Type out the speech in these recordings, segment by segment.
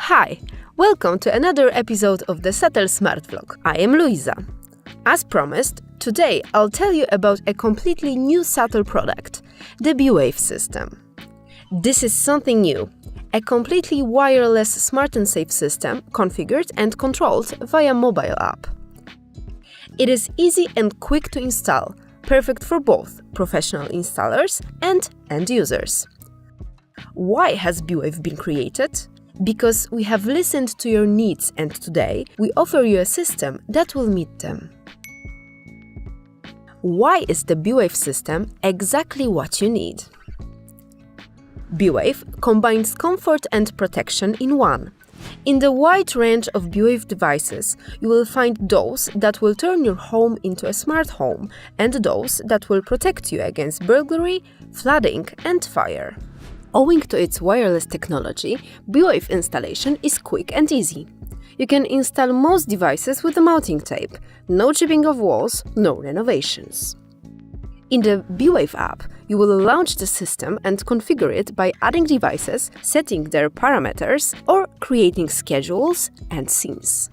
Hi, welcome to another episode of the Satel Smart Vlog. I am Luisa. As promised, today I'll tell you about a completely new Satel product, the B-Wave system. This is something new, a completely wireless smart and safe system configured and controlled via mobile app. It is easy and quick to install, perfect for both professional installers and end users. Why has B-Wave been created? Because we have listened to your needs and today we offer you a system that will meet them. Why is the B-Wave system exactly what you need? B-Wave combines comfort and protection in one. In the wide range of B-Wave devices, you will find those that will turn your home into a smart home and those that will protect you against burglary, flooding and fire. Owing to its wireless technology, B-Wave installation is quick and easy. You can install most devices with a mounting tape, no chipping of walls, no renovations. In the B-Wave app, you will launch the system and configure it by adding devices, setting their parameters, or creating schedules and scenes.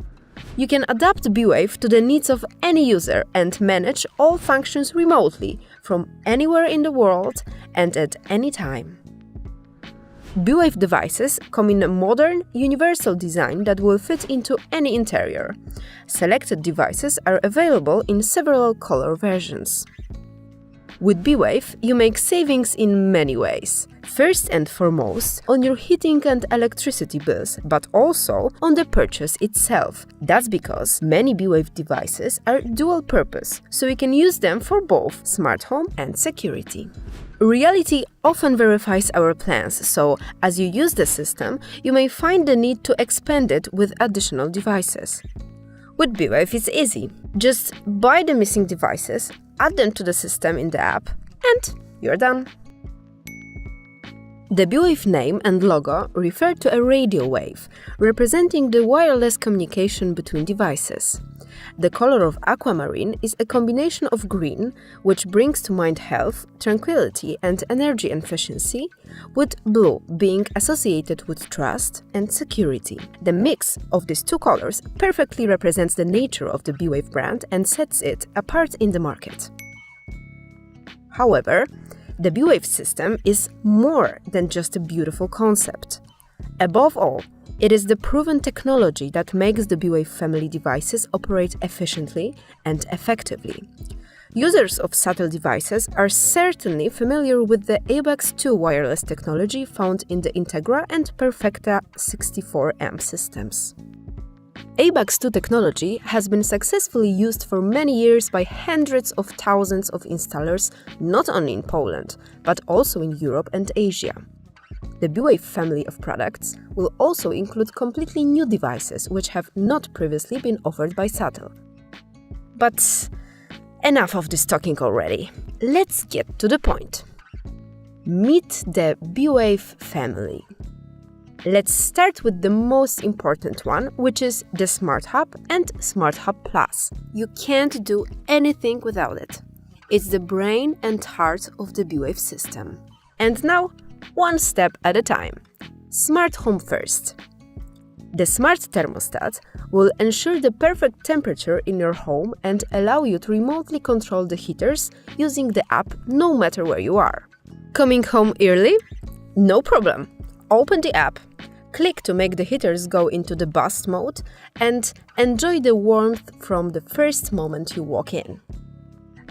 You can adapt B-Wave to the needs of any user and manage all functions remotely, from anywhere in the world and at any time. B-Wave devices come in a modern, universal design that will fit into any interior. Selected devices are available in several color versions. With B-Wave, you make savings in many ways. First and foremost, on your heating and electricity bills, but also on the purchase itself. That's because many B-Wave devices are dual purpose, so you can use them for both smart home and security. Reality often verifies our plans, so as you use the system, you may find the need to expand it with additional devices. With B-Wave, it's easy. Just buy the missing devices, add them to the system in the app, and you're done. The B-Wave name and logo refer to a radio wave, representing the wireless communication between devices. The color of aquamarine is a combination of green, which brings to mind health, tranquility and energy efficiency, with blue being associated with trust and security. The mix of these two colors perfectly represents the nature of the B-Wave brand and sets it apart in the market. However, the B-Wave system is more than just a beautiful concept. Above all, it is the proven technology that makes the B-Wave family devices operate efficiently and effectively. Users of Satel devices are certainly familiar with the ABAX 2 wireless technology found in the Integra and Perfecta 64M systems. ABAX 2 technology has been successfully used for many years by hundreds of thousands of installers not only in Poland, but also in Europe and Asia. The B-Wave family of products will also include completely new devices which have not previously been offered by Satel. But enough of this talking already. Let's get to the point. Meet the B-Wave family. Let's start with the most important one, which is the Smart Hub and Smart Hub Plus. You can't do anything without it. It's the brain and heart of the B-Wave system. And now, one step at a time. Smart Home first. The smart thermostat will ensure the perfect temperature in your home and allow you to remotely control the heaters using the app no matter where you are. Coming home early? No problem. Open the app, click to make the heaters go into the burst mode, and enjoy the warmth from the first moment you walk in.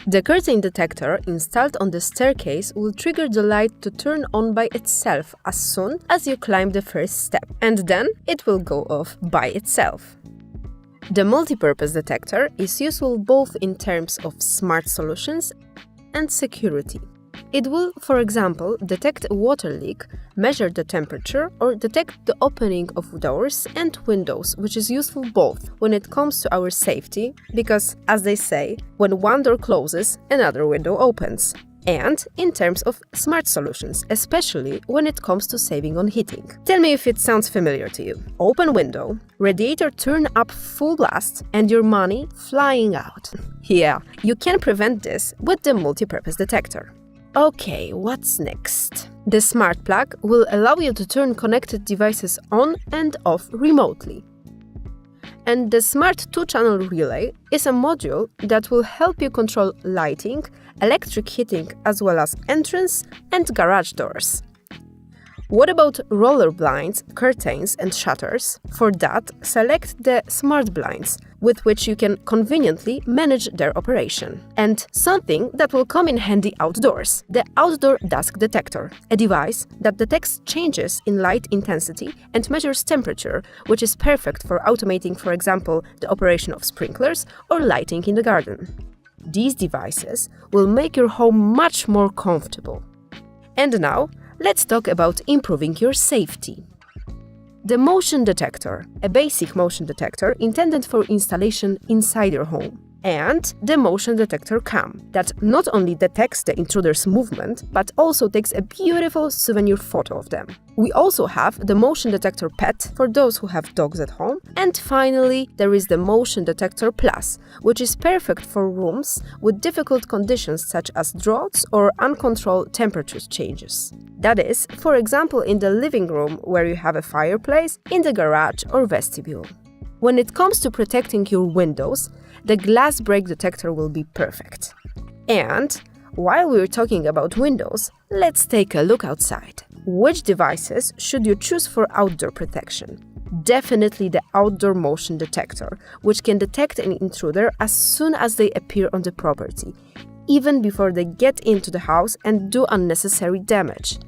The curtain detector installed on the staircase will trigger the light to turn on by itself as soon as you climb the first step, and then it will go off by itself. The multipurpose detector is useful both in terms of smart solutions and security. It will, for example, detect a water leak, measure the temperature, or detect the opening of doors and windows, which is useful both when it comes to our safety, because, as they say, when one door closes, another window opens, and in terms of smart solutions, especially when it comes to saving on heating. Tell me if it sounds familiar to you. Open window, radiator turn up full blast, and your money flying out. Yeah, you can prevent this with the multipurpose detector. Okay, what's next? The smart plug will allow you to turn connected devices on and off remotely. And the smart 2-channel relay is a module that will help you control lighting, electric heating, as well as entrance and garage doors. What about roller blinds, curtains, and shutters? For that, select the smart blinds, with which you can conveniently manage their operation. And something that will come in handy outdoors, the outdoor dusk detector, a device that detects changes in light intensity and measures temperature, which is perfect for automating, for example, the operation of sprinklers or lighting in the garden. These devices will make your home much more comfortable. And now, let's talk about improving your safety. The motion detector, a basic motion detector intended for installation inside your home. And the motion detector cam, that not only detects the intruder's movement, but also takes a beautiful souvenir photo of them. We also have the motion detector pet for those who have dogs at home. And finally, there is the motion detector plus, which is perfect for rooms with difficult conditions such as draughts or uncontrolled temperature changes. That is, for example, in the living room where you have a fireplace, in the garage or vestibule. When it comes to protecting your windows, the glass break detector will be perfect. And while we're talking about windows, let's take a look outside. Which devices should you choose for outdoor protection? Definitely the outdoor motion detector, which can detect an intruder as soon as they appear on the property, even before they get into the house and do unnecessary damage.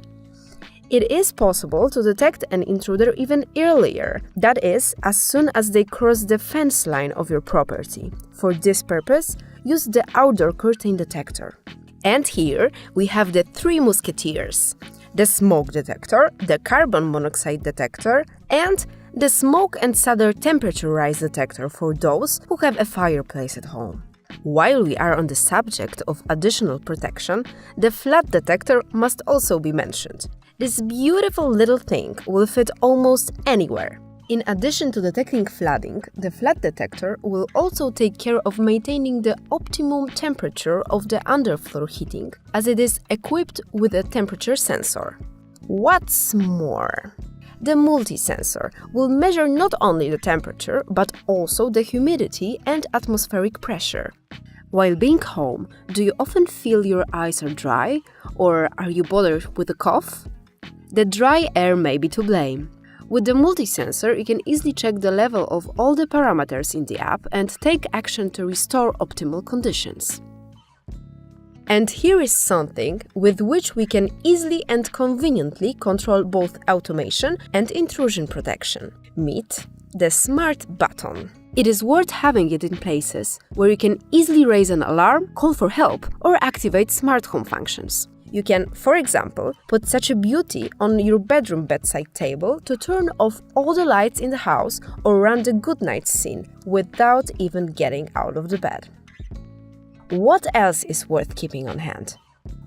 It is possible to detect an intruder even earlier, that is, as soon as they cross the fence line of your property. For this purpose, use the outdoor curtain detector. And here we have the three musketeers: the smoke detector, the carbon monoxide detector, and the smoke and solder temperature rise detector for those who have a fireplace at home. While we are on the subject of additional protection, the flood detector must also be mentioned. This beautiful little thing will fit almost anywhere. In addition to detecting flooding, the flood detector will also take care of maintaining the optimum temperature of the underfloor heating, as it is equipped with a temperature sensor. What's more? The multi-sensor will measure not only the temperature, but also the humidity and atmospheric pressure. While being home, do you often feel your eyes are dry, or are you bothered with a cough? The dry air may be to blame. With the multi-sensor, you can easily check the level of all the parameters in the app and take action to restore optimal conditions. And here is something with which we can easily and conveniently control both automation and intrusion protection. Meet the smart button. It is worth having it in places where you can easily raise an alarm, call for help, or activate smart home functions. You can, for example, put such a beauty on your bedroom bedside table to turn off all the lights in the house or run the goodnight scene without even getting out of the bed. What else is worth keeping on hand?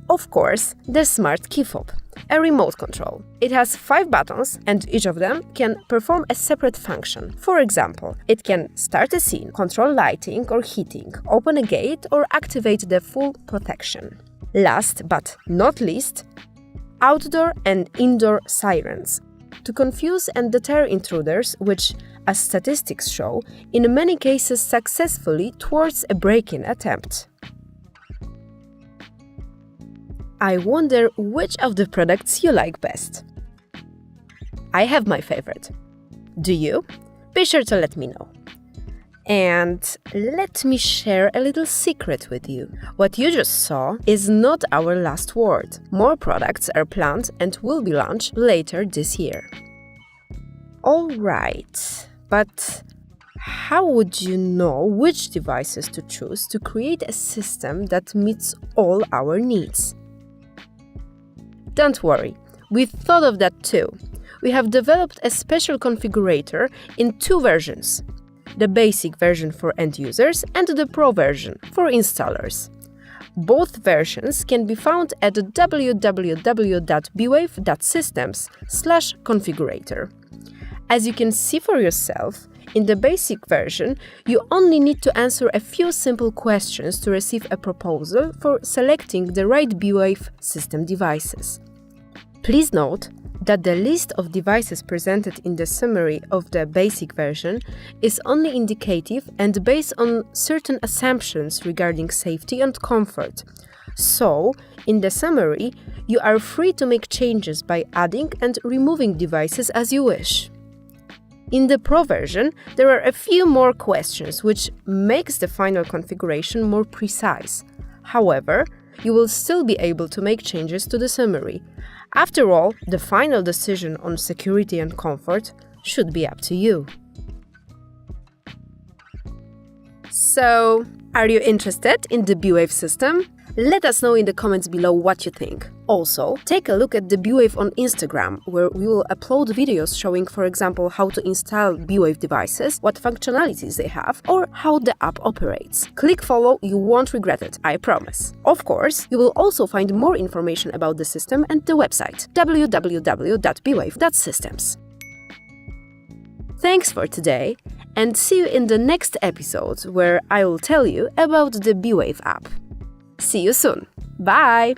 Of course, the smart key fob, a remote control. It has 5 buttons and each of them can perform a separate function. For example, it can start a scene, control lighting or heating, open a gate or activate the full protection. Last but not least, outdoor and indoor sirens, to confuse and deter intruders, which, as statistics show, in many cases successfully thwarts a break-in attempt. I wonder which of the products you like best. I have my favorite. Do you? Be sure to let me know. And let me share a little secret with you. What you just saw is not our last word. More products are planned and will be launched later this year. Alright, but how would you know which devices to choose to create a system that meets all our needs? Don't worry, we thought of that too. We have developed a special configurator in 2 versions. The basic version for end users and the Pro version for installers. Both versions can be found at www.bwave.systems/configurator. As you can see for yourself, In the basic version, you only need to answer a few simple questions to receive a proposal for selecting the right B-Wave system devices. Please note that the list of devices presented in the summary of the basic version is only indicative and based on certain assumptions regarding safety and comfort. So, in the summary, you are free to make changes by adding and removing devices as you wish. In the Pro version, there are a few more questions, which makes the final configuration more precise. However, you will still be able to make changes to the summary. After all, the final decision on security and comfort should be up to you. So, are you interested in the B-Wave system? Let us know in the comments below what you think. Also, take a look at the B-Wave on Instagram, where we will upload videos showing, for example, how to install B-Wave devices, what functionalities they have, or how the app operates. Click follow, you won't regret it, I promise. Of course, you will also find more information about the system and the website www.bwave.systems. Thanks for today, and see you in the next episode, where I will tell you about the B-Wave app. See you soon. Bye!